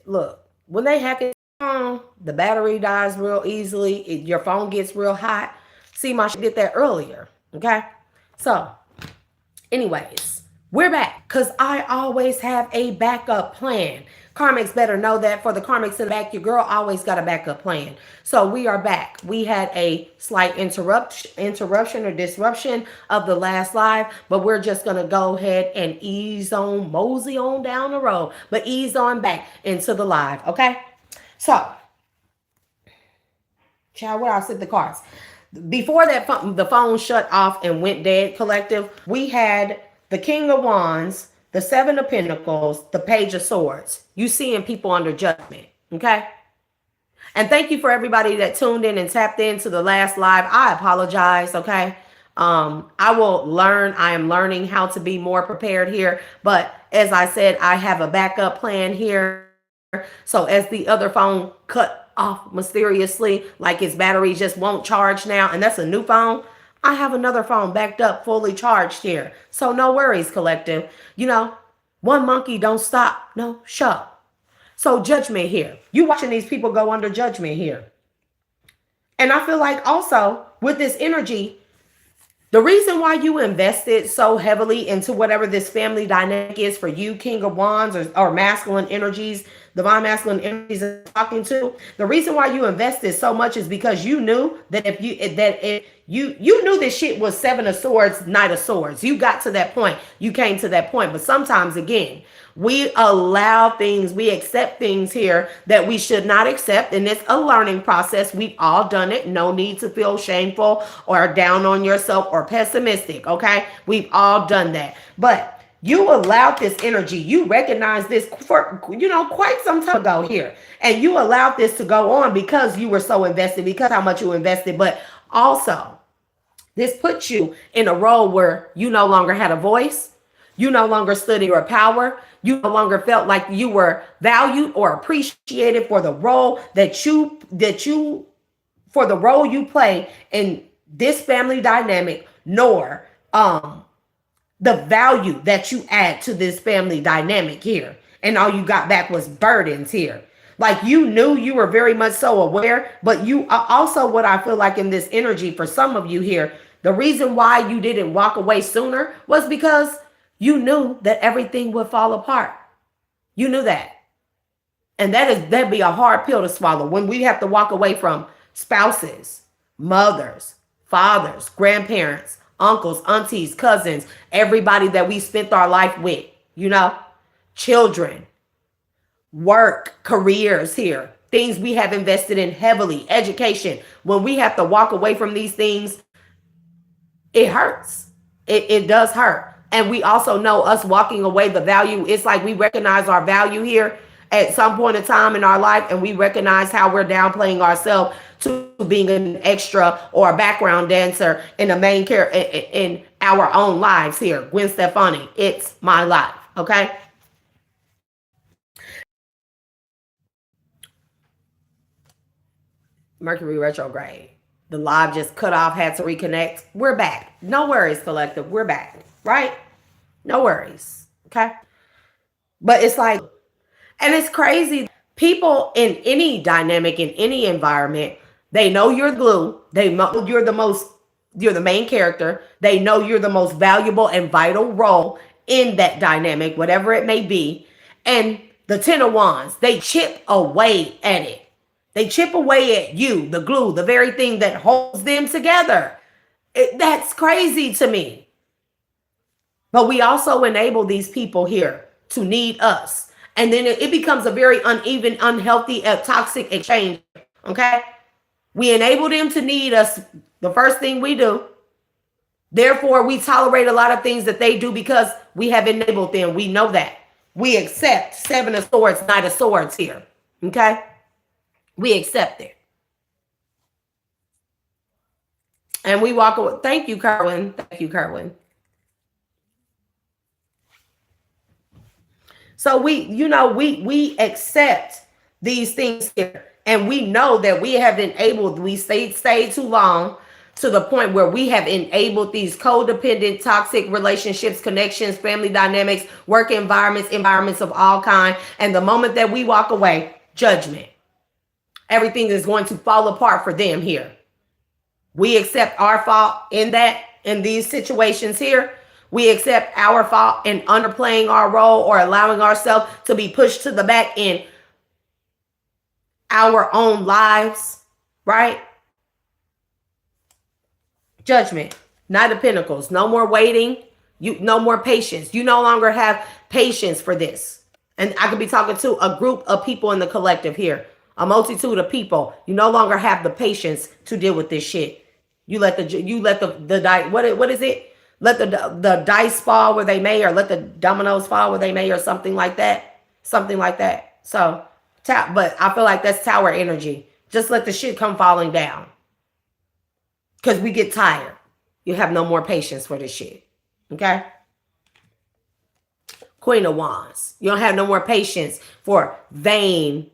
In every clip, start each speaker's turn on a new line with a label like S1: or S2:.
S1: look, when they hack it phone, the battery dies real easily. Your phone gets real hot. See, my shit did that earlier. Okay. So, anyways, we're back because I always have a backup plan. Karmics better know that. For the karmics in the back, your girl always got a backup plan. So we are back. We had a slight interruption or disruption of the last live, but we're just going to go ahead and ease on, mosey on down the road, but ease on back into the live. Okay. So, child, where I sit the cards. Before that, the phone shut off and went dead, collective, we had the King of Wands, the Seven of Pentacles, the Page of Swords. You seeing people under judgment, okay? And thank you for everybody that tuned in and tapped into the last live. I apologize, okay? I will learn. I am learning how to be more prepared here. But as I said, I have a backup plan here. So as the other phone cut off mysteriously, like its battery just won't charge now, and that's a new phone, I have another phone backed up, fully charged here. So no worries, collective. You know, one monkey don't stop no show. So judgment here. You watching these people go under judgment here. And I feel like also with this energy, the reason why you invested so heavily into whatever this family dynamic is for you, King of Wands or masculine energies, divine masculine energies I'm talking to, the reason why you invested so much is because you knew that you knew this shit was Seven of Swords, Knight of Swords. You got to that point. You came to that point. But sometimes, again, we allow things, we accept things here that we should not accept. And it's a learning process. We've all done it. No need to feel shameful or down on yourself or pessimistic. Okay. We've all done that. But you allowed this energy. You recognized this for, quite some time ago here. And you allowed this to go on because you were so invested, because how much you invested. But also, this puts you in a role where you no longer had a voice. You no longer stood in your power. You no longer felt like you were valued or appreciated for the role for the role you play in this family dynamic, nor the value that you add to this family dynamic here. And all you got back was burdens here. Like you knew, you were very much so aware, but you also, what I feel like in this energy for some of you here, the reason why you didn't walk away sooner was because you knew that everything would fall apart. You knew that. And that'd be a hard pill to swallow when we have to walk away from spouses, mothers, fathers, grandparents, uncles, aunties, cousins, everybody that we spent our life with, children, work, careers here, things we have invested in heavily, education. When we have to walk away from these things, it hurts. It does hurt. And we also know us walking away, the value, it's like we recognize our value here at some point in time in our life, and we recognize how we're downplaying ourselves to being an extra or a background dancer in the main character in our own lives here. Gwen Stefani, it's my life, okay? Mercury retrograde. The live just cut off, had to reconnect. We're back. No worries, collective. We're back, right? No worries, okay? But it's like, and it's crazy. People in any dynamic, in any environment, they know you're glue. They know you're the main character. They know you're the most valuable and vital role in that dynamic, whatever it may be. And the Ten of Wands, they chip away at it. They chip away at you, the glue, the very thing that holds them together. That's crazy to me. But we also enable these people here to need us. And then it becomes a very uneven, unhealthy, toxic exchange. Okay? We enable them to need us. The first thing we do. Therefore, we tolerate a lot of things that they do because we have enabled them. We know that. We accept Seven of Swords, Knight of Swords here. Okay? We accept it. And we walk away. Thank you, Kerwin. Thank you, Kerwin. So we accept these things here. And we know that we have enabled, we stayed too long to the point where we have enabled these codependent, toxic relationships, connections, family dynamics, work environments, environments of all kinds. And the moment that we walk away, judgment. Everything is going to fall apart for them here. We accept our fault in these situations here. We accept our fault in underplaying our role or allowing ourselves to be pushed to the back in our own lives, right? Judgment, Knight of Pentacles, no more waiting, no more patience. You no longer have patience for this. And I could be talking to a group of people in the collective here, a multitude of people. You no longer have the patience to deal with this shit. You let the dice, what is it? Let the dice fall where they may, or let the dominoes fall where they may, or something like that. Something like that. So, but I feel like that's tower energy. Just let the shit come falling down. Because we get tired. You have no more patience for this shit. Okay? Queen of Wands. You don't have no more patience for vain,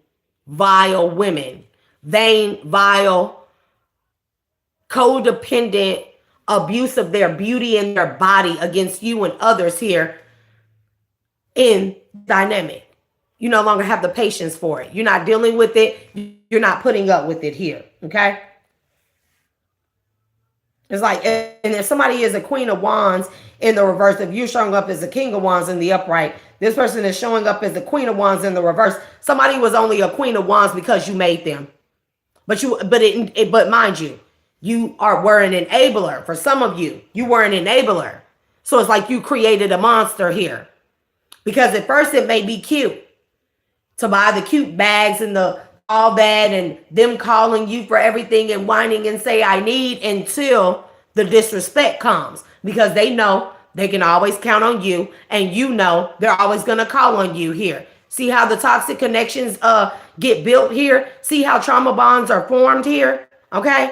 S1: vile women. Vain, vile, codependent abuse of their beauty and their body against you and others here in dynamic. You no longer have the patience for it. You're not dealing with it. You're not putting up with it here. Okay? It's like, and if somebody is a Queen of Wands in the reverse, if you're showing up as a King of Wands in the upright, this person is showing up as the Queen of Wands in the reverse. Somebody was only a Queen of Wands because you made them. But mind you, were an enabler. For some of you, you were an enabler. So it's like you created a monster here. Because at first it may be cute to buy the cute bags and all that, and them calling you for everything and whining and say, I need, until the disrespect comes. Because they know they can always count on you, and you know they're always going to call on you here. See how the toxic connections get built here? See how trauma bonds are formed here? Okay?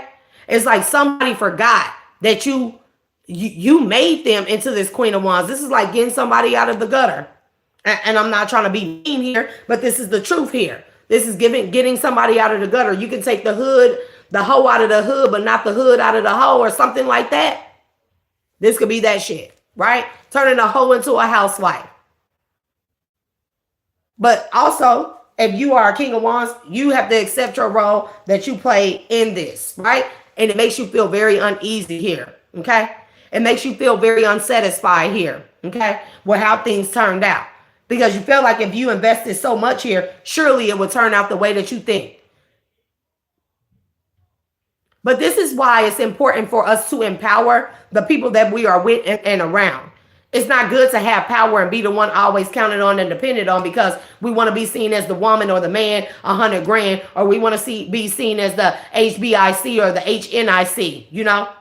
S1: It's like somebody forgot that you made them into this Queen of Wands. This is like getting somebody out of the gutter. And I'm not trying to be mean here, but this is the truth here. This is getting somebody out of the gutter. You can take the hoe out of the hood, but not the hood out of the hoe, or something like that. This could be that shit, right? Turning a hoe into a housewife. But also, if you are a King of Wands, you have to accept your role that you play in this, right? And it makes you feel very uneasy here, okay? It makes you feel very unsatisfied here, okay? With how things turned out. Because you feel like if you invested so much here, surely it would turn out the way that you think. But this is why it's important for us to empower the people that we are with and around. It's not good to have power and be the one always counted on and depended on because we want to be seen as the woman or the man, 100 grand, or we want to be seen as the HBIC or the HNIC, you know?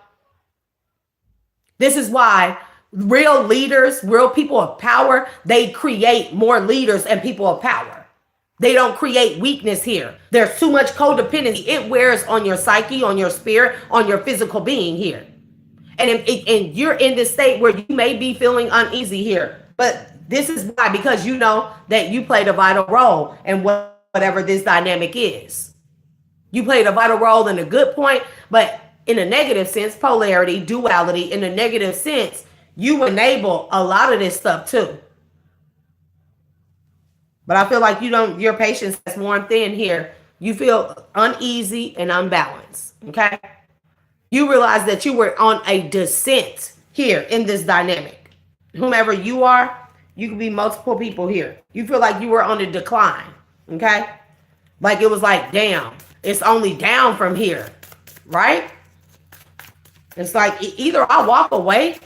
S1: This is why real leaders, real people of power, they create more leaders and people of power. They don't create weakness here. There's too much codependency. It wears on your psyche, on your spirit, on your physical being here. And you're in this state where you may be feeling uneasy here. But this is why, because you know that you played a vital role in whatever this dynamic is. You played a vital role in a good point, but in a negative sense, polarity, duality, in a negative sense, you enable a lot of this stuff too. But I feel like your patience is worn thin here. You feel uneasy and unbalanced, okay? You realize that you were on a descent here in this dynamic. Whomever you are, you can be multiple people here. You feel like you were on a decline, okay? Like it was like, damn, it's only down from here, right? It's like either I walk away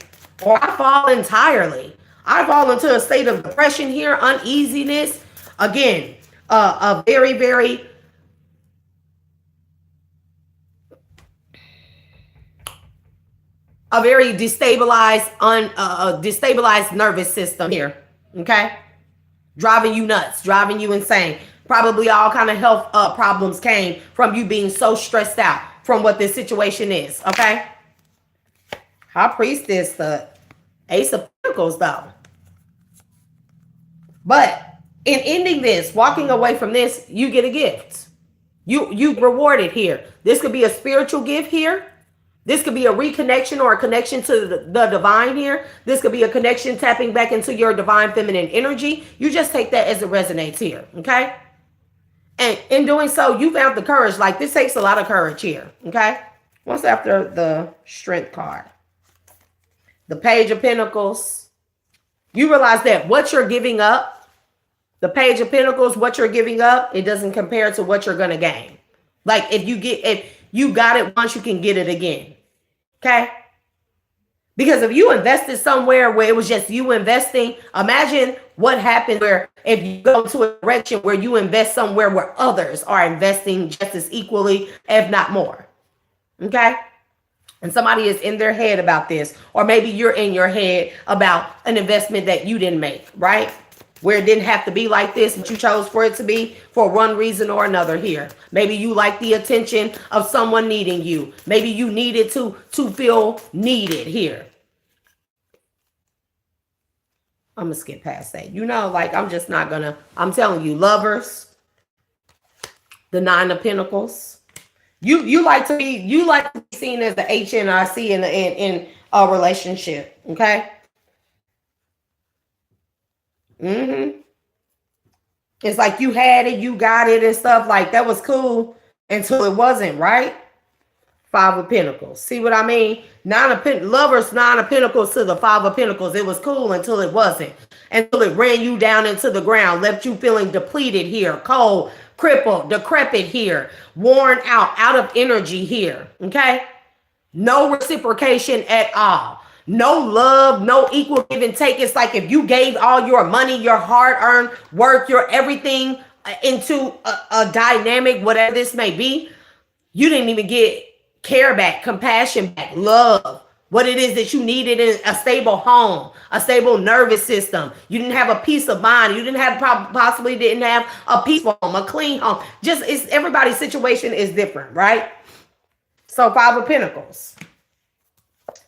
S1: or I fall entirely. I fall into a state of depression here, uneasiness. Again, a very, very destabilized, destabilized nervous system here. Okay, driving you nuts, driving you insane. Probably all kind of health problems came from you being so stressed out from what this situation is. Okay, High Priestess, the Ace of Pentacles, though. But in ending this, walking away from this, you get a gift. You rewarded here. This could be a spiritual gift here. This could be a reconnection or a connection to the divine here. This could be a connection tapping back into your divine feminine energy. You just take that as it resonates here, okay? And in doing so, you found the courage. Like, this takes a lot of courage here, okay? What's after the Strength card? The Page of Pentacles. You realize that what you're giving up, the Page of Pentacles, what you're giving up, it doesn't compare to what you're going to gain. Like, if you got it once, you can get it again. Okay? Because if you invested somewhere where it was just you investing, imagine what happens where if you go to a direction where you invest somewhere where others are investing just as equally, if not more. Okay? And somebody is in their head about this, or maybe you're in your head about an investment that you didn't make, right? Where it didn't have to be like this, but you chose for it to be for one reason or another here. Maybe you like the attention of someone needing you. Maybe you needed to feel needed here. I'm going to skip past that. You know, like, I'm just not going to, I'm telling you, Lovers, the Nine of Pentacles. You like to be seen as the HNIC in a relationship, okay? It's like you had it, you got it and stuff, like that was cool until it wasn't, right? Five of Pentacles. See what I mean? Lovers, Nine of Pentacles to the Five of Pentacles. It was cool until it wasn't. Until it ran you down into the ground, left you feeling depleted here, cold, crippled, decrepit here, worn out of energy here, okay? No reciprocation at all. No love, no equal give and take. It's like if you gave all your money, your hard-earned work, your everything into a dynamic, whatever this may be, you didn't even get care back, compassion back, love, what it is that you needed in a stable home, a stable nervous system. You didn't have a peace of mind. You didn't have, possibly didn't have a peaceful home, a clean home. Just, it's everybody's situation is different, right? So Five of Pentacles.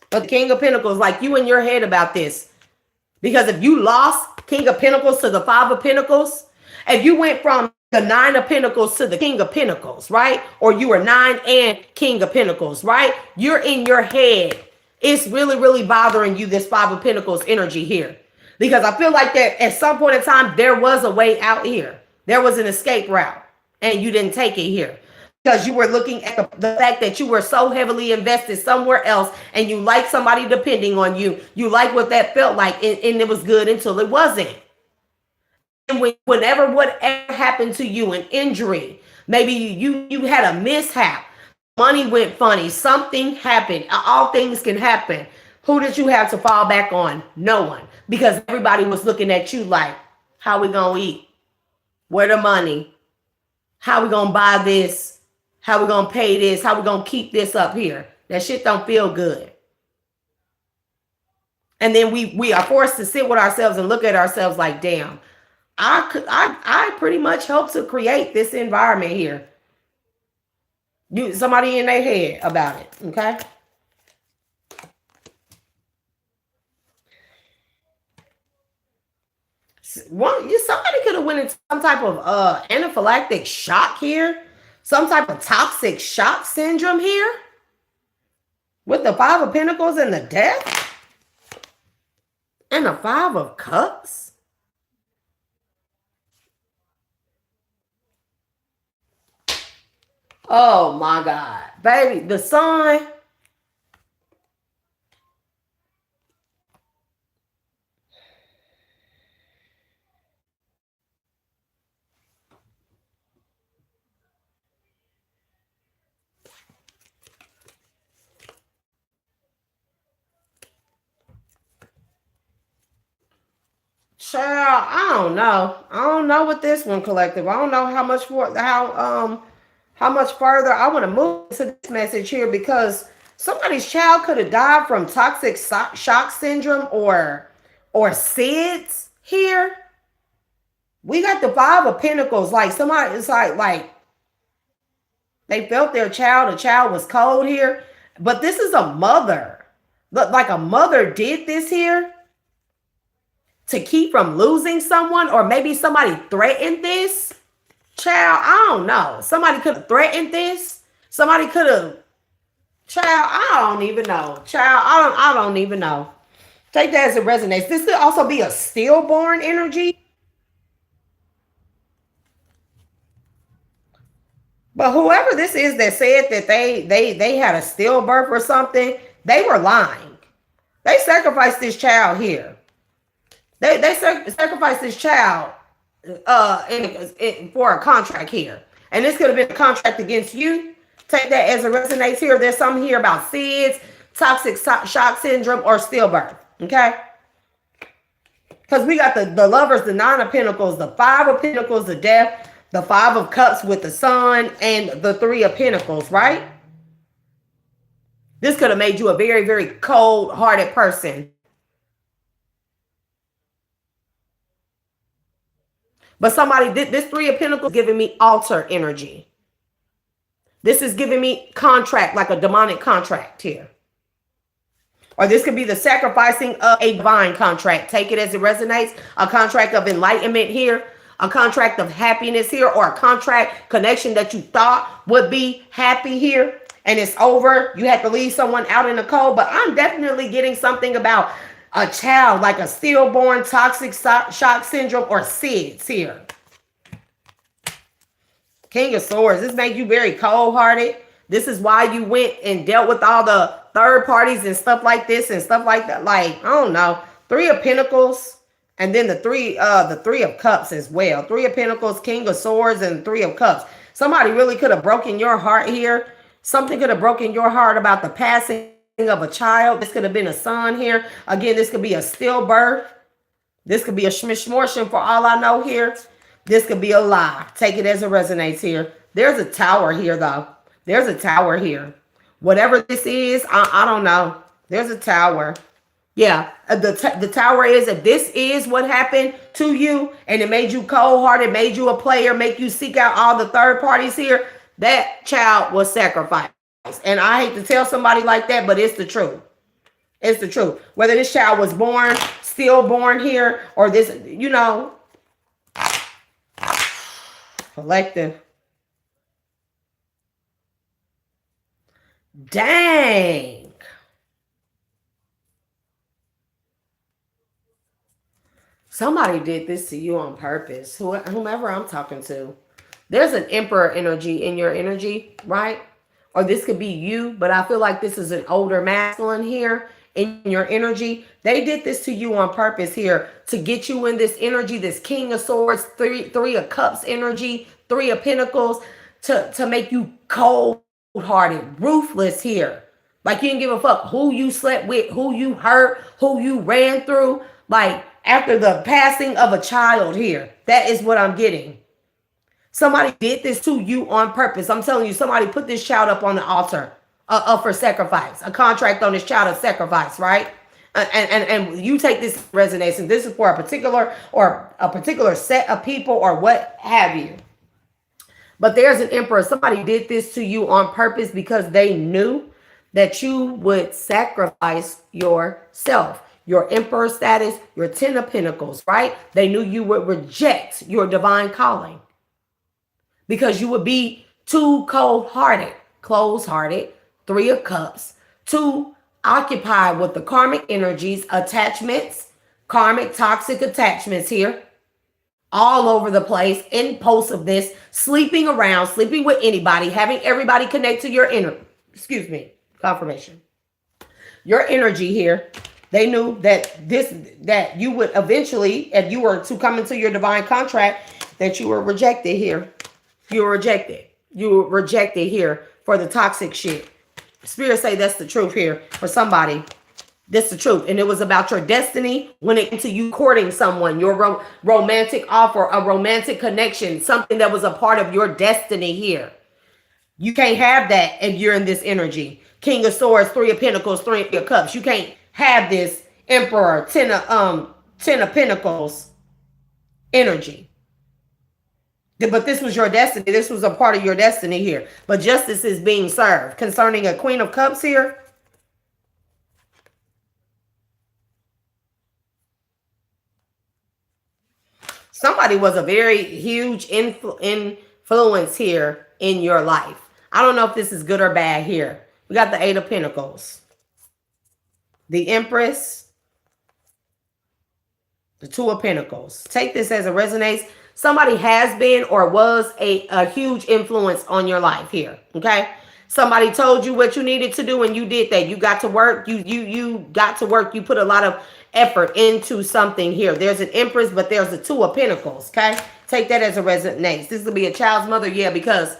S1: But the King of Pentacles, like you in your head about this. Because if you lost King of Pentacles to the Five of Pentacles, if you went from the Nine of Pentacles to the King of Pentacles, right? Or you were Nine and King of Pentacles, right? You're in your head. It's really, really bothering you, this Five of Pentacles energy here. Because I feel like that at some point in time, there was a way out here. There was an escape route. And you didn't take it here. Because you were looking at the fact that you were so heavily invested somewhere else. And you like somebody depending on you. You like what that felt like. And it was good until it wasn't. And whatever happened to you, an injury, maybe you had a mishap, money went funny, something happened, all things can happen. Who did you have to fall back on? No one. Because everybody was looking at you like, how we gonna eat? Where the money? How we gonna buy this? How we gonna pay this? How we gonna keep this up here? That shit don't feel good. And then we are forced to sit with ourselves and look at ourselves like, damn, I pretty much helped to create this environment here. Somebody in their head about it, okay? Somebody could have went into some type of anaphylactic shock here, some type of toxic shock syndrome here, with the Five of Pentacles and the Death, and the Five of Cups. Oh my God, baby, the Sun. Child, I don't know. I don't know with this one, collective. I don't know how much further I want to move to this message here, because somebody's child could have died from toxic shock syndrome or SIDS here. We got the Five of Pentacles. Like somebody, it's like they felt their child. The child was cold here. But this is a mother. Look, like a mother did this here to keep from losing someone, or maybe somebody threatened this. Child, I don't know. Somebody could have threatened this. Somebody could have Child, I don't even know. Child, I don't even know. Take that as it resonates. This could also be a stillborn energy. But whoever this is that said that they had a stillbirth or something, they were lying. They sacrificed this child here. They sacrificed this child for a contract here. And this could have been a contract against you. Take that as it resonates here. There's something here about SIDS, toxic shock syndrome, or stillbirth. Okay? Because we got the lovers, the nine of pentacles, the five of pentacles, the death, the five of cups with the sun, and the three of pentacles, right? This could have made you a very, very cold-hearted person. But somebody did this. Three of pentacles giving me altar energy. This is giving me contract, like a demonic contract here. Or this could be the sacrificing of a divine contract. Take it as it resonates. A contract of enlightenment here. A contract of happiness here. Or a contract connection that you thought would be happy here. And it's over. You had to leave someone out in the cold. But I'm definitely getting something about a child, like a stillborn, toxic shock syndrome, or SIDS here. King of Swords. This makes you very cold-hearted. This is why you went and dealt with all the third parties and stuff like this and stuff like that. Like, I don't know. Three of Pentacles, and then the three of Cups as well. Three of Pentacles, King of Swords, and Three of Cups. Somebody really could have broken your heart here. Something could have broken your heart about the passing of a child. This could have been a son here. Again, this could be a stillbirth. This could be a smishmortion for all I know here. This could be a lie. Take it as it resonates here. There's a tower here, though. There's a tower here. Whatever this is, I don't know. There's a tower. Yeah, the tower is, if this is what happened to you and it made you cold-hearted, made you a player, make you seek out all the third parties here, that child was sacrificed. And I hate to tell somebody like that, but it's the truth. It's the truth. Whether this child was born, stillborn here, or this, you know, collective. Dang. Somebody did this to you on purpose. Whomever I'm talking to. There's an emperor energy in your energy, right? Or this could be you, but I feel like this is an older masculine here in your energy. They did this to you on purpose here to get you in this energy, this King of Swords, three of Cups energy, Three of Pentacles, to make you cold-hearted, ruthless here. Like you didn't give a fuck who you slept with, who you hurt, who you ran through. Like after the passing of a child here, that is what I'm getting. Somebody did this to you on purpose. I'm telling you, somebody put this child up on the altar for sacrifice, a contract on this child of sacrifice, right? And you take this resonance, and this is for a particular set of people or what have you. But there's an emperor. Somebody did this to you on purpose because they knew that you would sacrifice yourself, your emperor status, your 10 of Pentacles, right? They knew you would reject your divine calling. Because you would be too cold-hearted, closed-hearted, Three of Cups, too occupied with the karmic energies, attachments, karmic toxic attachments here, all over the place, impulsiveness, sleeping around, sleeping with anybody, having everybody connect to your confirmation. Your energy here, they knew that you would eventually, if you were to come into your divine contract, that you were rejected here. You were rejected. You were rejected here for the toxic shit. Spirit say that's the truth here for somebody. That's the truth. And it was about your destiny when it came to you courting someone, your romantic offer, a romantic connection, something that was a part of your destiny here. You can't have that if you're in this energy. King of Swords, Three of Pentacles, Three of Cups. You can't have this Emperor, 10 of Pentacles energy. But this was your destiny. This was a part of your destiny here. But justice is being served. Concerning a Queen of Cups here. Somebody was a very huge influence here in your life. I don't know if this is good or bad here. We got the Eight of Pentacles, the Empress, the Two of Pentacles. Take this as it resonates. Somebody has been or was a huge influence on your life here, okay? Somebody told you what you needed to do and you did that. You got to work. You got to work. You put a lot of effort into something here. There's an Empress, but there's a Two of Pentacles, okay? Take that as a resonates. This will be a child's mother, yeah, because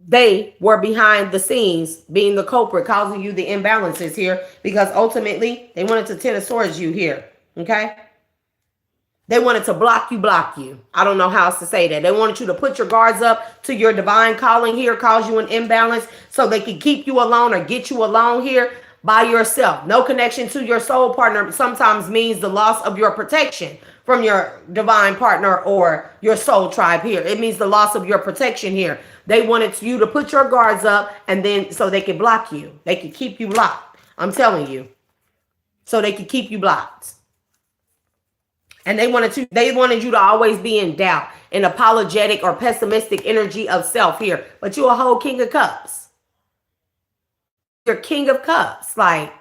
S1: they were behind the scenes being the culprit, causing you the imbalances here, because ultimately they wanted to Ten of Swords you here, okay? They wanted to block you. I don't know how else to say that. They wanted you to put your guards up to your divine calling here, cause you an imbalance so they could keep you alone or get you alone here by yourself. No connection to your soul partner sometimes means the loss of your protection from your divine partner or your soul tribe here. It means the loss of your protection here. They wanted you to put your guards up and then so they could block you. They could keep you blocked. I'm telling you. So they could keep you blocked. And they wanted you to always be in doubt, an apologetic or pessimistic energy of self here. But you're a whole King of Cups. You're King of Cups. Like,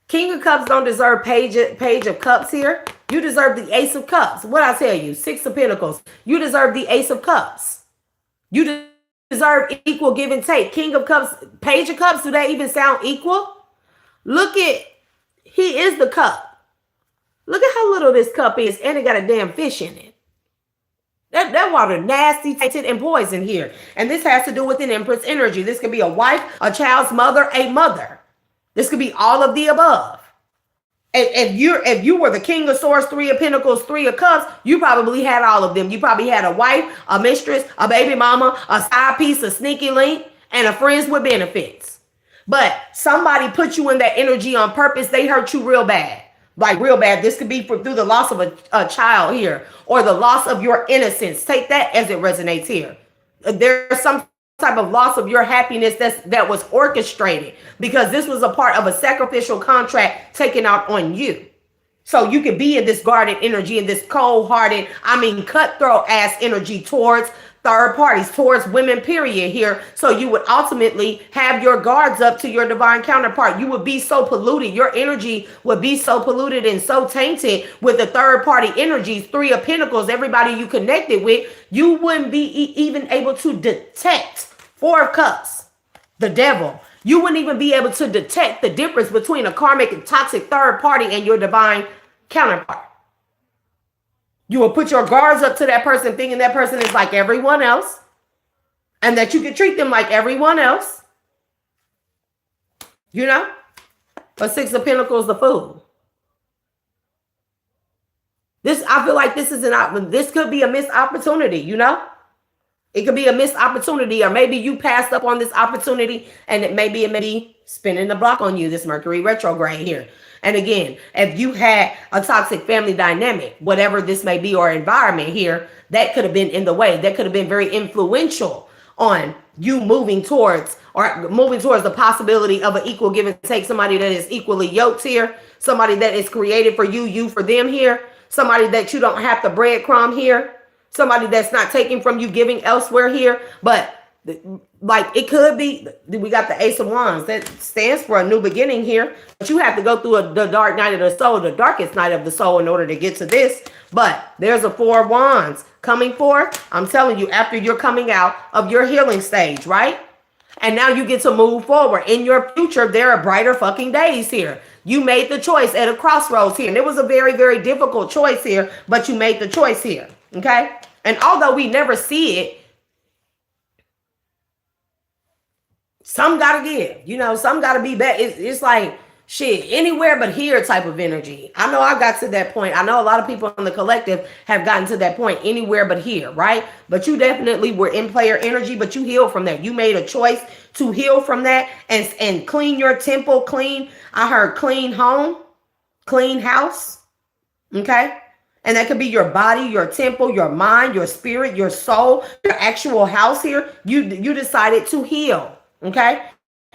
S1: King of Cups don't deserve Page of Cups here. You deserve the Ace of Cups. What I tell you, Six of Pentacles. You deserve the Ace of Cups. You deserve equal give and take. King of Cups, Page of Cups, do they even sound equal? Look at, he is the cup. Look at how little this cup is, and it got a damn fish in it. That water nasty, tainted, and poison here. And this has to do with an Empress energy. This could be a wife, a child's mother, a mother. This could be all of the above. If you were the King of Swords, Three of Pentacles, Three of Cups, you probably had all of them. You probably had a wife, a mistress, a baby mama, a side piece, a sneaky link, and a friends with benefits. But somebody put you in that energy on purpose. They hurt you real bad. Like real bad. This could be through the loss of a child here or the loss of your innocence. Take that as it resonates here. There's some type of loss of your happiness that was orchestrated because this was a part of a sacrificial contract taken out on you. So you could be in this guarded energy, in this cold-hearted, cutthroat ass energy towards third parties, towards women, period here. So you would ultimately have your guards up to your divine counterpart. You would be so polluted. Your energy would be so polluted and so tainted with the third party energies, Three of Pentacles, everybody you connected with, you wouldn't be even able to detect Four of Cups, the devil. You wouldn't even be able to detect the difference between a karmic and toxic third party and your divine counterpart. You will put your guards up to that person thinking that person is like everyone else and that you can treat them like everyone else. You know? But Six of Pentacles, the Fool. I feel like this could be a missed opportunity, you know? It could be a missed opportunity, or maybe you passed up on this opportunity and it may be spinning the block on you, this Mercury retrograde here. And again, if you had a toxic family dynamic, whatever this may be, or environment here, that could have been in the way. That could have been very influential on you moving towards the possibility of an equal give and take. Somebody that is equally yoked here. Somebody that is created for you, you for them here. Somebody that you don't have to breadcrumb here. Somebody that's not taking from you, giving elsewhere here. But like it could be, we got the Ace of Wands that stands for a new beginning here, but you have to go through the dark night of the soul, the darkest night of the soul, in order to get to this. But there's a Four of Wands coming forth. I'm telling you, after you're coming out of your healing stage, right? And now you get to move forward in your future. There are brighter fucking days here. You made the choice at a crossroads here, and it was a very, very difficult choice here, but you made the choice here. Okay. And although we never see it, some gotta give, you know, some gotta be better. It's like shit, anywhere but here type of energy. I know I got to that point. I know a lot of people in the collective have gotten to that point, anywhere but here, right? But you definitely were in player energy, but you healed from that. You made a choice to heal from that and clean your temple, I heard clean home, clean house. Okay. And that could be your body, your temple, your mind, your spirit, your soul, your actual house here. You decided to heal. Okay.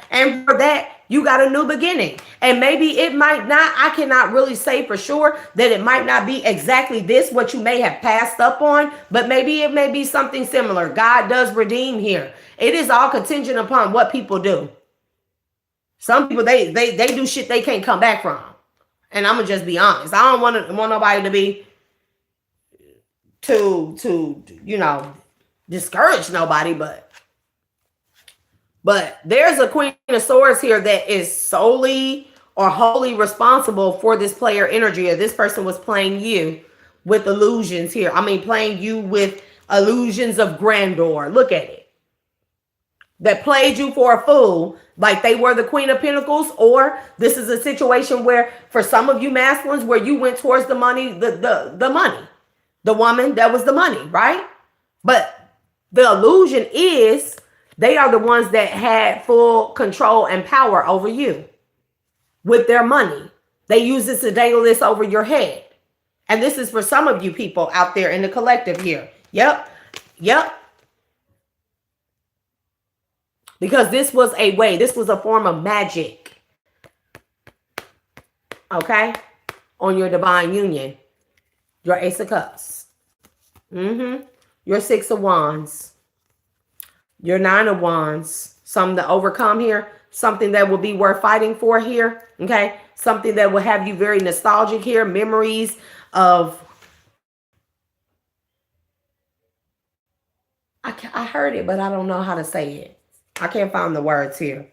S1: And for that, you got a new beginning. And maybe it might not, I cannot really say for sure that it might not be exactly this, what you may have passed up on, but maybe it may be something similar. God does redeem here. It is all contingent upon what people do. Some people, they do shit they can't come back from. And I'm gonna just be honest. I don't want nobody to be to you know, discourage nobody, but there's a Queen of Swords here that is solely or wholly responsible for this player energy, or this person was playing you with illusions here. I mean, playing you with illusions of grandeur. Look at it. That played you for a fool, like they were the Queen of Pentacles, or this is a situation where, for some of you masculines, where you went towards the money, the money, the woman that was the money, right? But the illusion is they are the ones that had full control and power over you with their money. They use this to dangle this over your head. And this is for some of you people out there in the collective here. Yep. Because this was a way, this was a form of magic. Okay? On your divine union. Your Ace of Cups. Your Six of Wands. Your Nine of Wands. Something to overcome here. Something that will be worth fighting for here. Okay? Something that will have you very nostalgic here. Memories of... I heard it, but I don't know how to say it. I can't find the words here.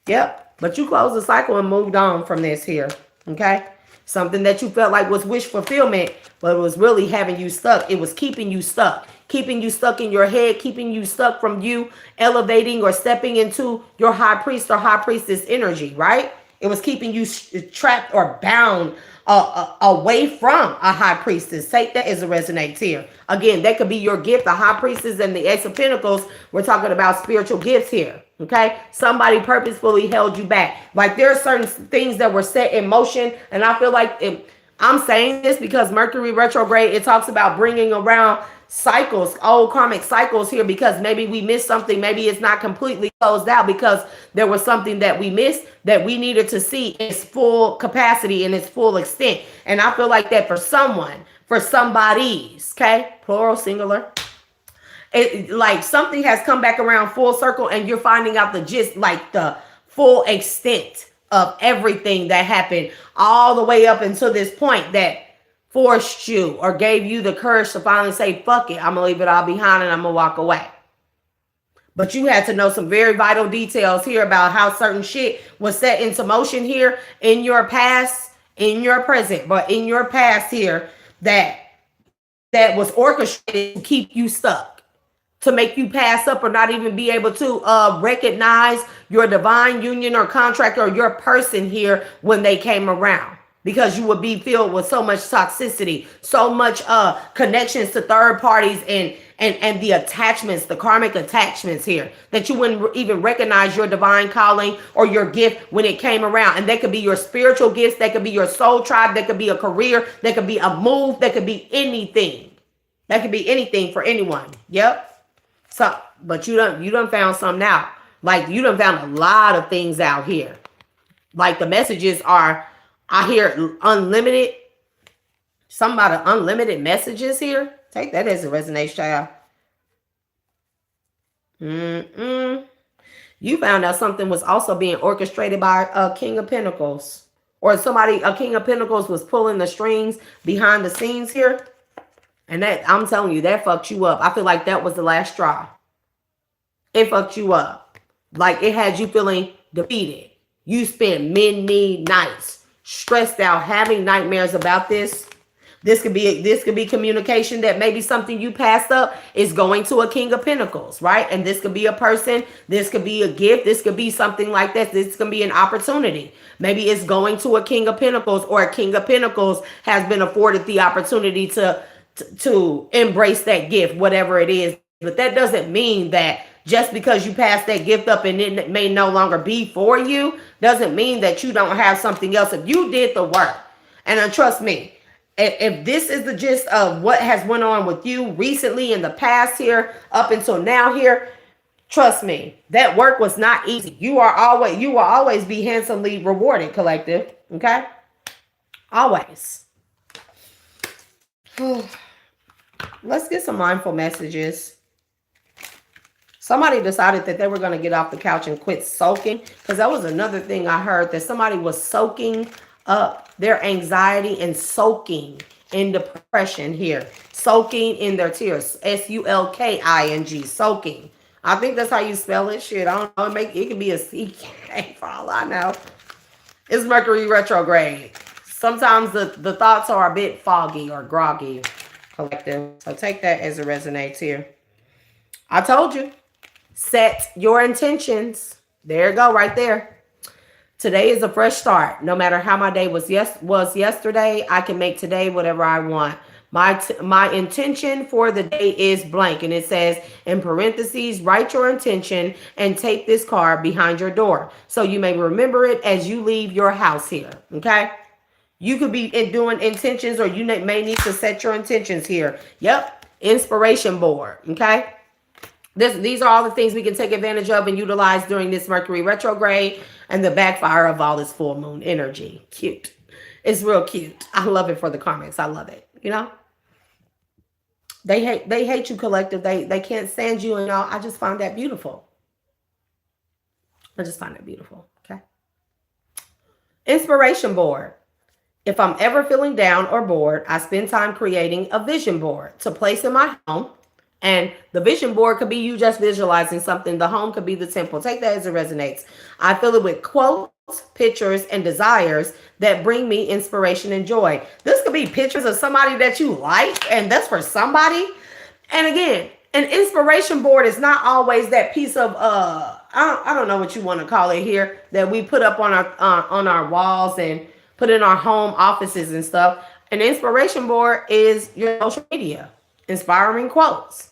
S1: Yep. But you closed the cycle and moved on from this here. Okay? Something that you felt like was wish fulfillment, but it was really having you stuck. It was keeping you stuck. Keeping you stuck in your head. Keeping you stuck from you elevating or stepping into your high priest or high priestess energy, right? It was keeping you trapped or bound away from a high priestess. Take that as it resonates here. Again, that could be your gift, the high priestess and the Ace of Pentacles. We're talking about spiritual gifts here. Okay. Somebody purposefully held you back. Like there are certain things that were set in motion. And I feel like I'm saying this because Mercury retrograde, it talks about bringing around cycles, old karmic cycles here, because maybe we missed something. Maybe it's not completely closed out because there was something that we missed that we needed to see its full capacity and its full extent. And I feel like that for someone, for somebody's, okay, plural, singular, it like something has come back around full circle and you're finding out the gist, like the full extent of everything that happened all the way up until this point that forced you or gave you the courage to finally say, fuck it, I'm gonna leave it all behind and I'm gonna walk away. But you had to know some very vital details here about how certain shit was set into motion here in your past, in your present, but in your past here that was orchestrated to keep you stuck, to make you pass up or not even be able to recognize your divine union or contract or your person here when they came around. Because you would be filled with so much toxicity, so much connections to third parties and the attachments, the karmic attachments here, that you wouldn't even recognize your divine calling or your gift when it came around. And that could be your spiritual gifts, that could be your soul tribe, that could be a career, that could be a move, that could be anything. That could be anything for anyone. Yep. So, but you done found something out. Like you done found a lot of things out here. Like the messages are, I hear unlimited, something about unlimited messages here. Take that as a resonance, child. You found out something was also being orchestrated by a King of Pentacles. Or somebody, a King of Pentacles was pulling the strings behind the scenes here. And that, I'm telling you, that fucked you up. I feel like that was the last straw. It fucked you up. Like it had you feeling defeated. You spent many nights stressed out, having nightmares about this. This could be communication that maybe something you passed up is going to a King of Pentacles, right? And this could be a person, this could be a gift, this could be something like that. This could be an opportunity. Maybe it's going to a King of Pentacles, or a King of Pentacles has been afforded the opportunity to embrace that gift, whatever it is. But that doesn't mean that just because you pass that gift up and it may no longer be for you, doesn't mean that you don't have something else. If you did the work, and trust me, if this is the gist of what has went on with you recently in the past here, up until now here, trust me, that work was not easy. You will always be handsomely rewarded, collective. Okay? Always. Let's get some mindful messages. Somebody decided that they were going to get off the couch and quit soaking, because that was another thing I heard, that somebody was soaking up their anxiety and soaking in depression here. Soaking in their tears. S-U-L-K-I-N-G. Soaking. I think that's how you spell it. Shit, I don't know. It could be a C-K for all I know. It's Mercury retrograde. Sometimes the thoughts are a bit foggy or groggy, collective. So take that as it resonates here. I told you. Set your intentions. There you go, right there. Today is a fresh start. No matter how my day was yesterday, I can make today whatever I want. My intention for the day is blank. And it says, in parentheses, write your intention and take this card behind your door, so you may remember it as you leave your house here. Okay? You could be doing intentions, or you may need to set your intentions here. Yep. Inspiration board. Okay? These are all the things we can take advantage of and utilize during this Mercury retrograde and the backfire of all this full moon energy. Cute. It's real cute. I love it for the karmics. I love it. You know? They hate you, collective. They can't stand you, and all. I just find that beautiful. I just find it beautiful. Okay. Inspiration board. If I'm ever feeling down or bored, I spend time creating a vision board to place in my home. And the vision board could be you just visualizing something. The home could be the temple. Take that as it resonates. I fill it with quotes, pictures, and desires that bring me inspiration and joy. This could be pictures of somebody that you like, and that's for somebody. And again, an inspiration board is not always that piece of I don't know what you want to call it here, that we put up on our walls and put in our home offices and stuff. An inspiration board is your social media, inspiring quotes,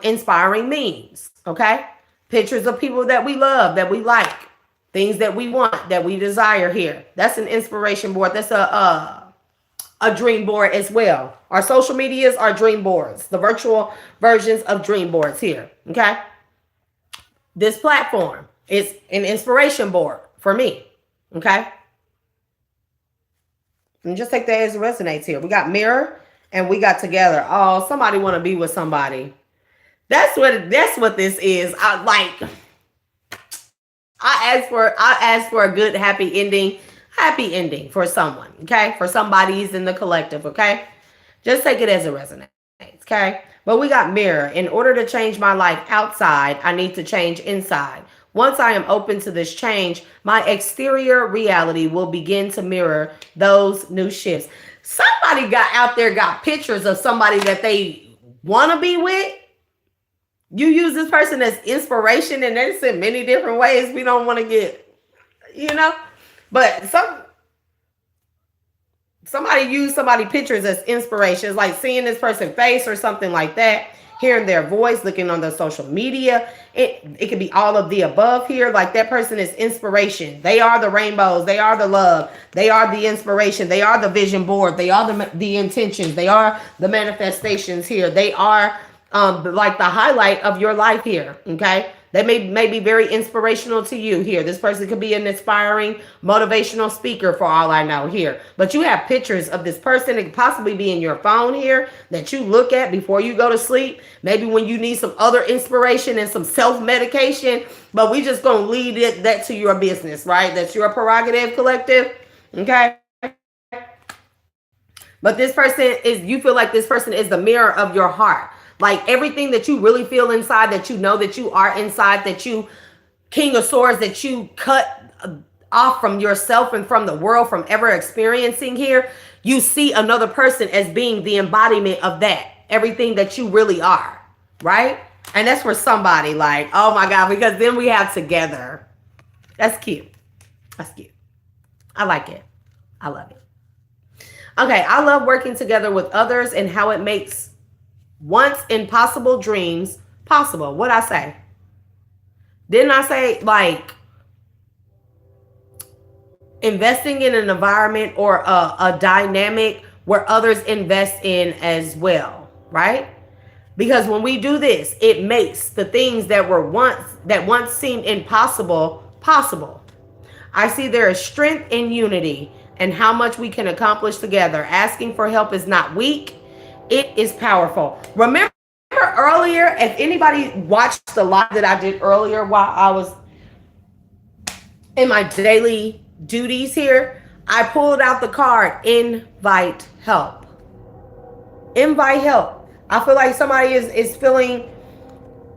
S1: inspiring memes, okay? Pictures of people that we love, that we like, things that we want, that we desire here. That's an inspiration board. That's a dream board as well. Our social medias are dream boards, the virtual versions of dream boards here, okay? This platform is an inspiration board for me, okay? And just take that as it resonates here. We got mirror and we got together. Oh, somebody want to be with somebody. That's what this is. I asked for a good happy ending for someone, okay? For somebody's in the collective, okay? Just take it as it resonates, okay? But we got mirror. In order to change my life outside, I need to change inside. Once I am open to this change, my exterior reality will begin to mirror those new shifts. Somebody got pictures of somebody that they want to be with. You use this person as inspiration, and there's in many different ways. We don't want to get, but somebody use somebody pictures as inspirations, like seeing this person's face or something like that, hearing their voice, looking on their social media. It could be all of the above here. Like that person is inspiration. They are the rainbows. They are the love. They are the inspiration. They are the vision board. They are the intentions. They are the manifestations here. They are like the highlight of your life here. Okay. They may be very inspirational to you here. This person could be an inspiring, motivational speaker for all I know here. But you have pictures of this person. It could possibly be in your phone here that you look at before you go to sleep. Maybe when you need some other inspiration and some self-medication. But we just going to lead that to your business, right? That's your prerogative, collective. Okay. But this person you feel like this person is the mirror of your heart. Like everything that you really feel inside, that you know that you are inside, that you, King of Swords, that you cut off from yourself and from the world, from ever experiencing here, you see another person as being the embodiment of that, everything that you really are, right? And that's for somebody like, oh my God, because then we have together. That's cute. That's cute. I like it. I love it. Okay, I love working together with others and how it makes once impossible dreams possible. What'd I say? Didn't I say like investing in an environment or a dynamic where others invest in as well, right? Because when we do this, it makes the things that once seemed impossible possible. I see there is strength in unity and how much we can accomplish together. Asking for help is not weak. It is powerful. Remember earlier, if anybody watched the live that I did earlier while I was in my daily duties here, I pulled out the card, invite help. Invite help. I feel like somebody is feeling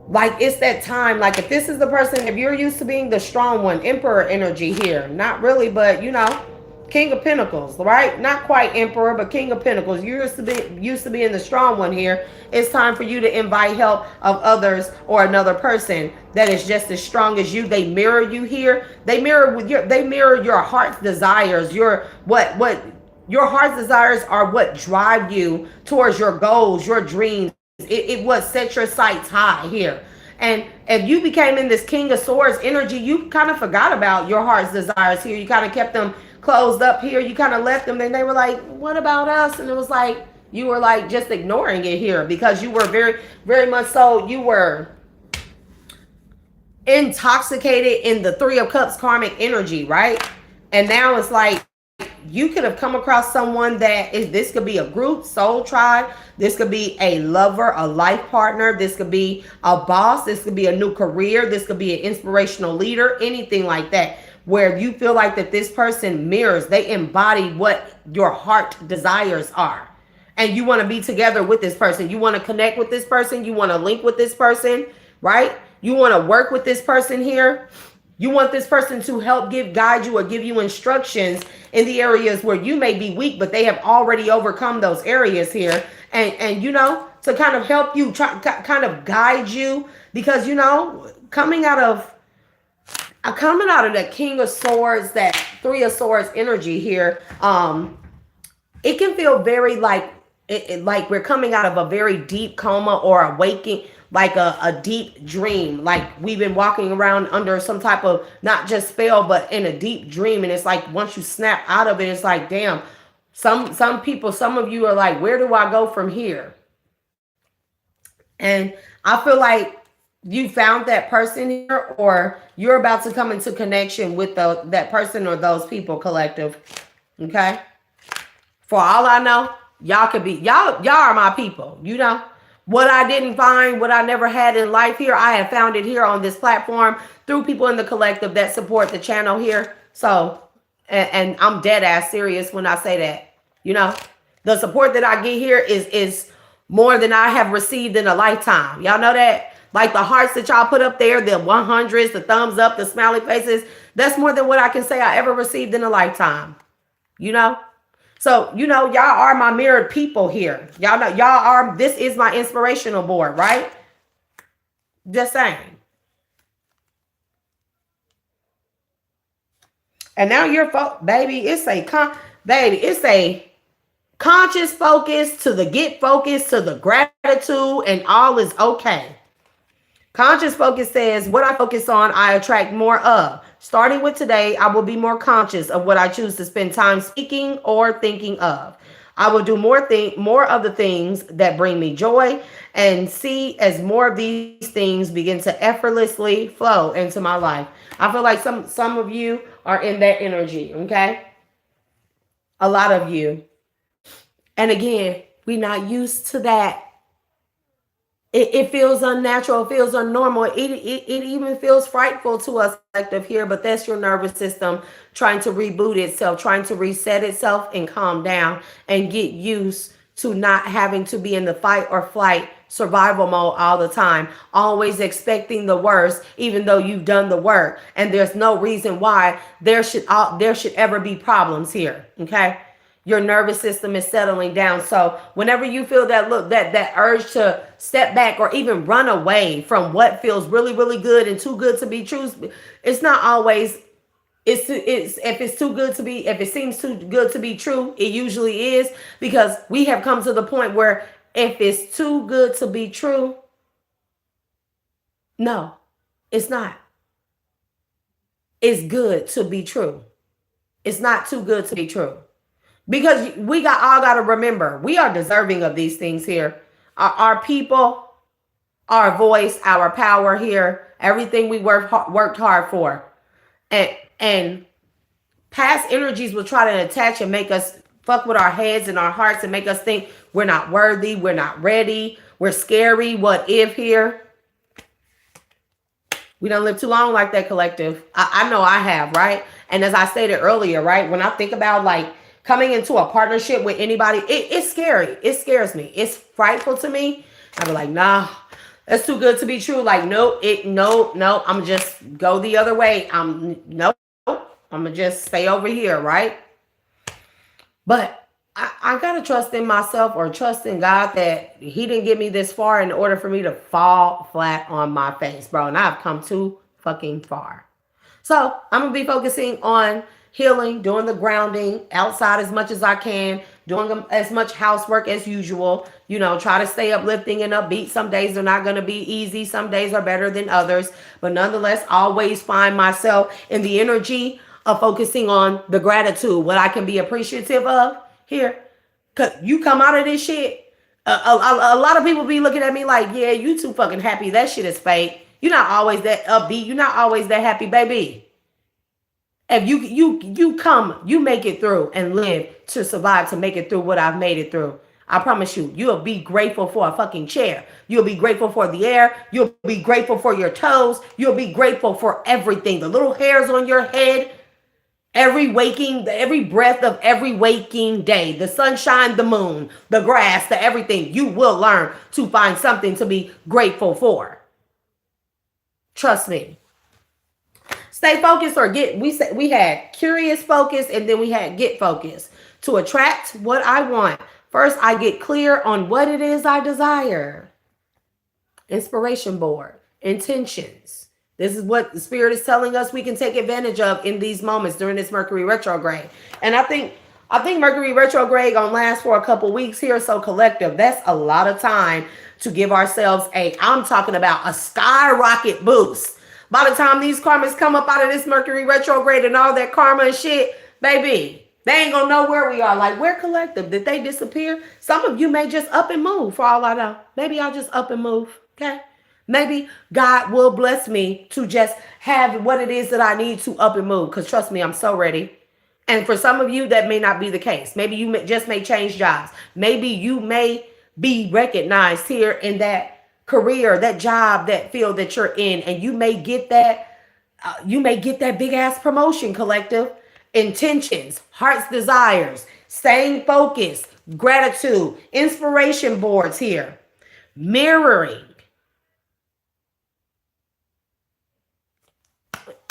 S1: like it's that time. Like if this is the person, if you're used to being the strong one, emperor energy here. Not really, but you know, King of Pentacles, right? Not quite emperor, but King of Pentacles. You're used to being the strong one here. It's time for you to invite help of others or another person that is just as strong as you. They mirror you here. They mirror your heart's desires. Your heart's desires are what drive you towards your goals, your dreams. It was set your sights high here. And if you became in this King of Swords energy, you kind of forgot about your heart's desires here. You kind of kept them closed up here. You kind of left them and they were like, what about us? And it was like, you were like just ignoring it here because you were very, very much so, you were intoxicated in the Three of Cups karmic energy, right? And now it's like, you could have come across someone that is, this could be a group, soul tribe. This could be a lover, a life partner. This could be a boss. This could be a new career. This could be an inspirational leader, anything like that, where you feel like that this person mirrors, they embody what your heart desires are. And you want to be together with this person. You want to connect with this person. You want to link with this person, right? You want to work with this person here. You want this person to help guide you or give you instructions in the areas where you may be weak, but they have already overcome those areas here. And you know, to kind of help you, kind of guide you, because, you know, coming out of that King of Swords, that Three of Swords energy here, it can feel very like, like we're coming out of a very deep coma or awakening, like a deep dream, like we've been walking around under some type of, not just spell, but in a deep dream. And it's like, once you snap out of it, it's like, damn, some people, some of you are like, where do I go from here? And I feel like you found that person here, or you're about to come into connection with that person or those people, collective. Okay. For all I know, y'all could be, y'all are my people, you know. What I didn't find, what I never had in life here, I have found it here on this platform through people in the collective that support the channel here. So, and I'm dead ass serious when I say that, you know, the support that I get here is more than I have received in a lifetime. Y'all know that? Like the hearts that y'all put up there, the 100s, the thumbs up, the smiley faces, that's more than what I can say I ever received in a lifetime, you know? So, you know, y'all are my mirrored people here. Y'all know, y'all are, this is my inspirational board, right? Just saying. And now you're, baby, it's a conscious focus to the get focus to the gratitude, and all is okay. Conscious focus says, what I focus on, I attract more of. Starting with today, I will be more conscious of what I choose to spend time speaking or thinking of. I will do more of the things that bring me joy, and see as more of these things begin to effortlessly flow into my life. I feel like some of you are in that energy, okay? A lot of you. And again, we're not used to that. It feels unnatural. It feels unnormal. It even feels frightful to us, collective here, but that's your nervous system trying to reboot itself, trying to reset itself and calm down and get used to not having to be in the fight or flight survival mode all the time, always expecting the worst, even though you've done the work. And there's no reason why there should ever be problems here, okay? Your nervous system is settling down. So whenever you feel that urge to step back or even run away from what feels really, really good and too good to be true, it's not always, if it seems too good to be true, it usually is, because we have come to the point where if it's too good to be true, no, it's not. It's good to be true. It's not too good to be true. Because we all got to remember, we are deserving of these things here. Our people, our voice, our power here, everything we worked hard for. And past energies will try to attach and make us fuck with our heads and our hearts and make us think we're not worthy, we're not ready, We're scary. What if here? We don't live too long like that, collective. I know I have, right? And as I stated earlier, right, when I think about like coming into a partnership with anybody, it's scary. It scares me. It's frightful to me. I be like, nah, that's too good to be true. Like, no, I'm just go the other way. I'm gonna just stay over here, right? But I gotta trust in myself or trust in God that he didn't get me this far in order for me to fall flat on my face, bro. And I've come too fucking far. So I'm gonna be focusing on healing, doing the grounding outside as much as I can, doing as much housework as usual, you know, try to stay uplifting and upbeat. Some days are not going to be easy. Some days are better than others, but nonetheless, always find myself in the energy of focusing on the gratitude, what I can be appreciative of here. Cause you come out of this shit. A lot of people be looking at me like, yeah, you too fucking happy. That shit is fake. You're not always that upbeat. You're not always that happy, baby. If you come, you make it through and live to survive, to make it through what I've made it through. I promise you, you'll be grateful for a fucking chair. You'll be grateful for the air. You'll be grateful for your toes. You'll be grateful for everything. The little hairs on your head, every breath of every waking day, the sunshine, the moon, the grass, the everything. You will learn to find something to be grateful for. Trust me. Stay focused or get, we had curious focus and then we had get focused. To attract what I want, first I get clear on what it is I desire. Inspiration board, intentions. This is what the spirit is telling us we can take advantage of in these moments during this Mercury retrograde. And I think Mercury retrograde gonna last for a couple weeks here. So collective, that's a lot of time to give ourselves I'm talking about a skyrocket boost. By the time these karmas come up out of this Mercury retrograde and all that karma and shit, baby, they ain't gonna know where we are. Like, where collective? Did they disappear? Some of you may just up and move for all I know. Maybe I'll just up and move, okay? Maybe God will bless me to just have what it is that I need to up and move. Because trust me, I'm so ready. And for some of you, that may not be the case. Maybe you just may change jobs. Maybe you may be recognized here in that career, that job, that field that you're in, and you may get that big ass promotion, collective. Intentions, heart's desires, staying focused, gratitude, inspiration boards here, mirroring.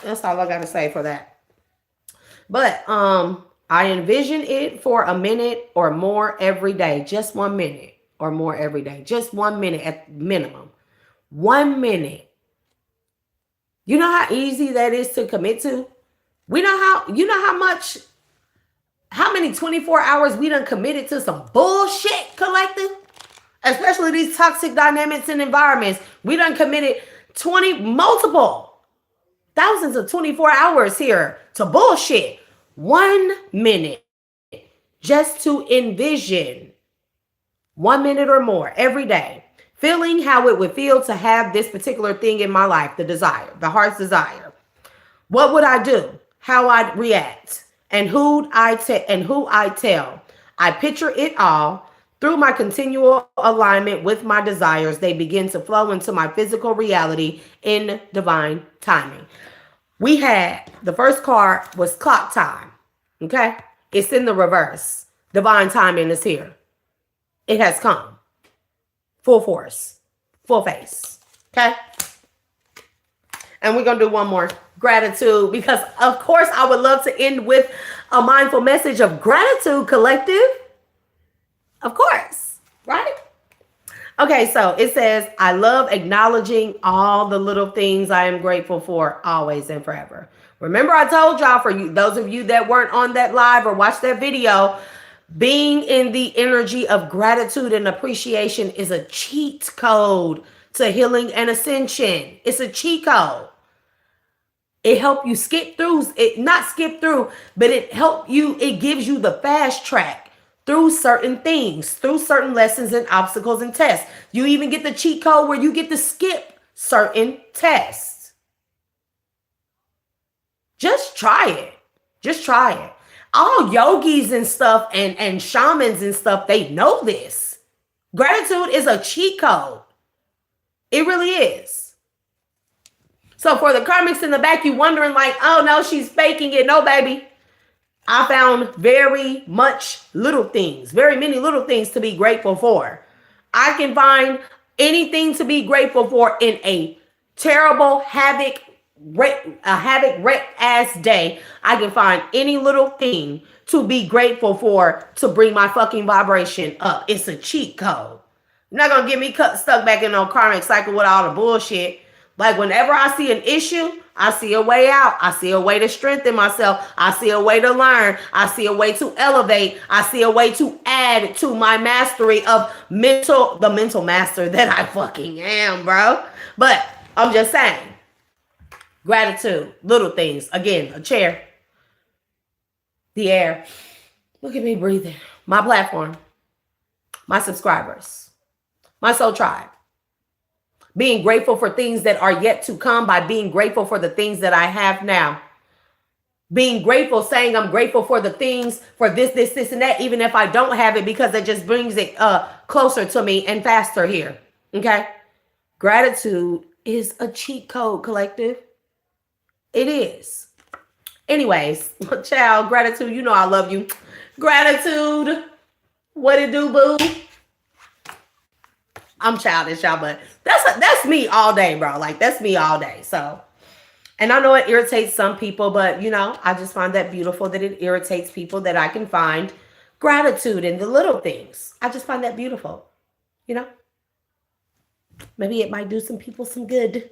S1: That's all I got to say for that. But I envision it for a minute or more every day, just 1 minute. Or more every day. Just 1 minute at minimum. 1 minute. You know how easy that is to commit to? How many 24 hours we done committed to some bullshit, collective? Especially these toxic dynamics and environments. We done committed multiple thousands of 24 hours here to bullshit. 1 minute. Just to envision. 1 minute or more every day, feeling how it would feel to have this particular thing in my life, the desire, the heart's desire. What would I do? How I'd react, and who I tell. I picture it all through my continual alignment with my desires. They begin to flow into my physical reality in divine timing. We had the first card was clock time. Okay, it's in the reverse. Divine timing is here. It has come. Full force. Full face. Okay? And we're going to do one more. Gratitude. Because, of course, I would love to end with a mindful message of gratitude, collective. Of course. Right? Okay, so it says, I love acknowledging all the little things I am grateful for always and forever. Remember, I told y'all, for you, those of you that weren't on that live or watched that video, being in the energy of gratitude and appreciation is a cheat code to healing and ascension. It's a cheat code. It helps you but it gives you the fast track through certain things, through certain lessons and obstacles and tests. You even get the cheat code where you get to skip certain tests. Just try it. Just try it. All yogis and stuff and shamans and stuff, they know this. Gratitude is a cheat code. It really is. So for the karmics in the back, you wondering like, oh no, she's faking it. No, baby. I found very many little things to be grateful for. I can find anything to be grateful for in a terrible havoc wreck ass day. I can find any little thing to be grateful for to bring my fucking vibration up. It's a cheat code. You're not gonna get me stuck back in no karmic cycle with all the bullshit. Like whenever I see an issue, I see a way out. I see a way to strengthen myself. I see a way to learn. I see a way to elevate. I see a way to add to my mastery of the mental master that I fucking am, bro. But I'm just saying, gratitude, little things. Again, a chair, the air. Look at me breathing. My platform, my subscribers, my soul tribe. Being grateful for things that are yet to come by being grateful for the things that I have now. Being grateful, saying I'm grateful for the things, for this, and that, even if I don't have it, because it just brings it closer to me and faster here. Okay? Gratitude is a cheat code, collective. It is. Anyways, child, gratitude, you know I love you. Gratitude. What it do, boo? I'm childish, y'all, but that's me all day, bro. Like, that's me all day. So, and I know it irritates some people, but, you know, I just find that beautiful that it irritates people that I can find gratitude in the little things. I just find that beautiful, you know? Maybe it might do some people some good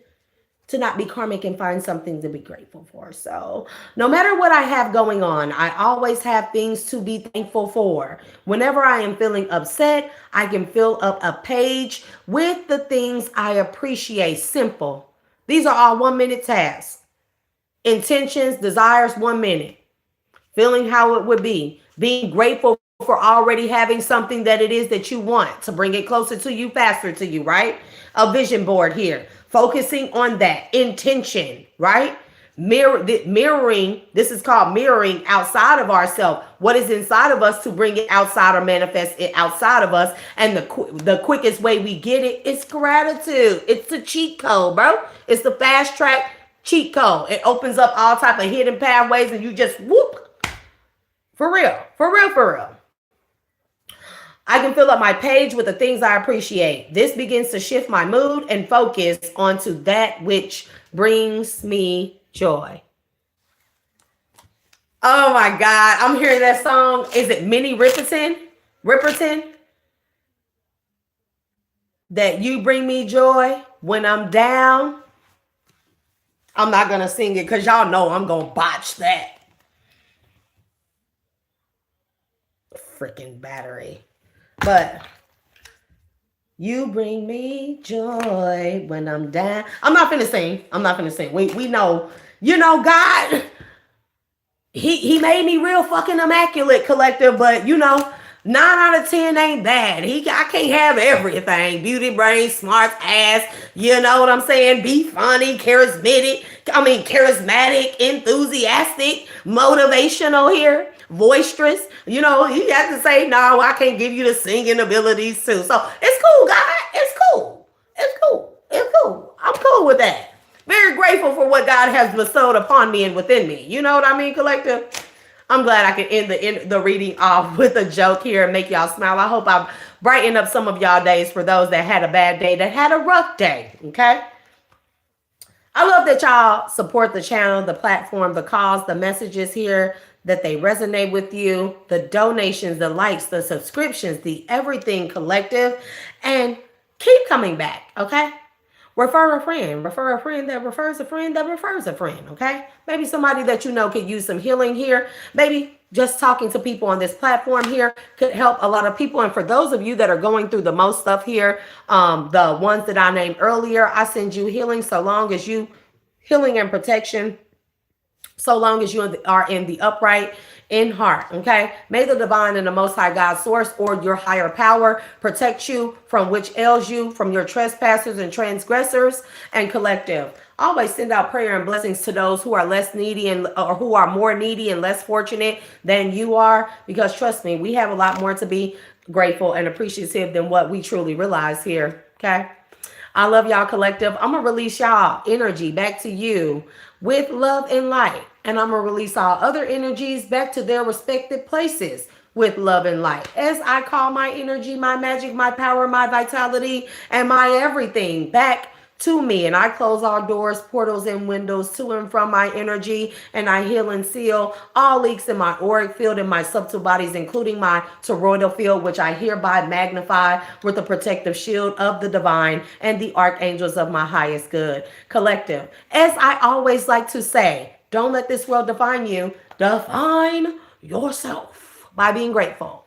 S1: to not be karmic and find something to be grateful for. So no matter what I have going on, I always have things to be thankful for. Whenever I am feeling upset, I can fill up a page with the things I appreciate. Simple. These are all 1 minute tasks. Intentions, desires, 1 minute. Feeling how it would be. Being grateful for already having something that it is that you want to bring it closer to you, faster to you, right? A vision board here. Focusing on that intention, right? Mirroring, this is called mirroring outside of ourselves. What is inside of us to bring it outside or manifest it outside of us. And the quickest way we get it is gratitude. It's the cheat code, bro. It's the fast track cheat code. It opens up all type of hidden pathways and you just whoop. For real, for real, for real. I can fill up my page with the things I appreciate. This begins to shift my mood and focus onto that which brings me joy. Oh my God, I'm hearing that song. Is it Minnie Riperton? That you bring me joy when I'm down. I'm not going to sing it because y'all know I'm going to botch that. Freaking battery. But you bring me joy when I'm down. I'm not finna sing. We know, you know, God, he made me real fucking immaculate, collective, but you know, 9 out of 10 ain't bad. I can't have everything. Beauty, brain, smart, ass, you know what I'm saying? Be funny, charismatic, enthusiastic, motivational here. Boisterous, you know, you have to say, no, I can't give you the singing abilities too. So it's cool, God. It's cool. I'm cool with that. Very grateful for what God has bestowed upon me and within me. You know what I mean, collective? I'm glad I can end the reading off with a joke here and make y'all smile. I hope I've brightened up some of y'all days for those that had a bad day, that had a rough day, okay? I love that y'all support the channel, the platform, the cause, the messages here, that they resonate with you, the donations, the likes, the subscriptions, the everything, collective, and keep coming back, okay? Refer a friend that refers a friend that refers a friend, okay? Maybe somebody that you know could use some healing here. Maybe just talking to people on this platform here could help a lot of people. And for those of you that are going through the most stuff here, the ones that I named earlier, I send you healing so long as you, healing and protection, so long as you are in the upright in heart. Okay, may the divine and the most high God source or your higher power protect you from which ails you, from your trespassers and transgressors. And collective, always send out prayer and blessings to those who are less needy and or who are more needy and less fortunate than you are, because trust me, we have a lot more to be grateful and appreciative than what we truly realize here. Okay, I love y'all, collective. I'm going to release y'all energy back to you with love and light. And I'm going to release all other energies back to their respective places with love and light. As I call my energy, my magic, my power, my vitality, and my everything back to me. And I close all doors, portals, and windows to and from my energy. And I heal and seal all leaks in my auric field and my subtle bodies, including my toroidal field, which I hereby magnify with the protective shield of the divine and the archangels of my highest good. Collective, as I always like to say, don't let this world define you. Define yourself by being grateful.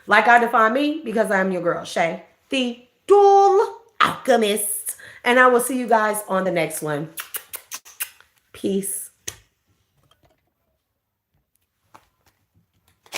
S1: Like I define me, because I'm your girl, Shay, the Dual Alchemist. And I will see you guys on the next one. Peace.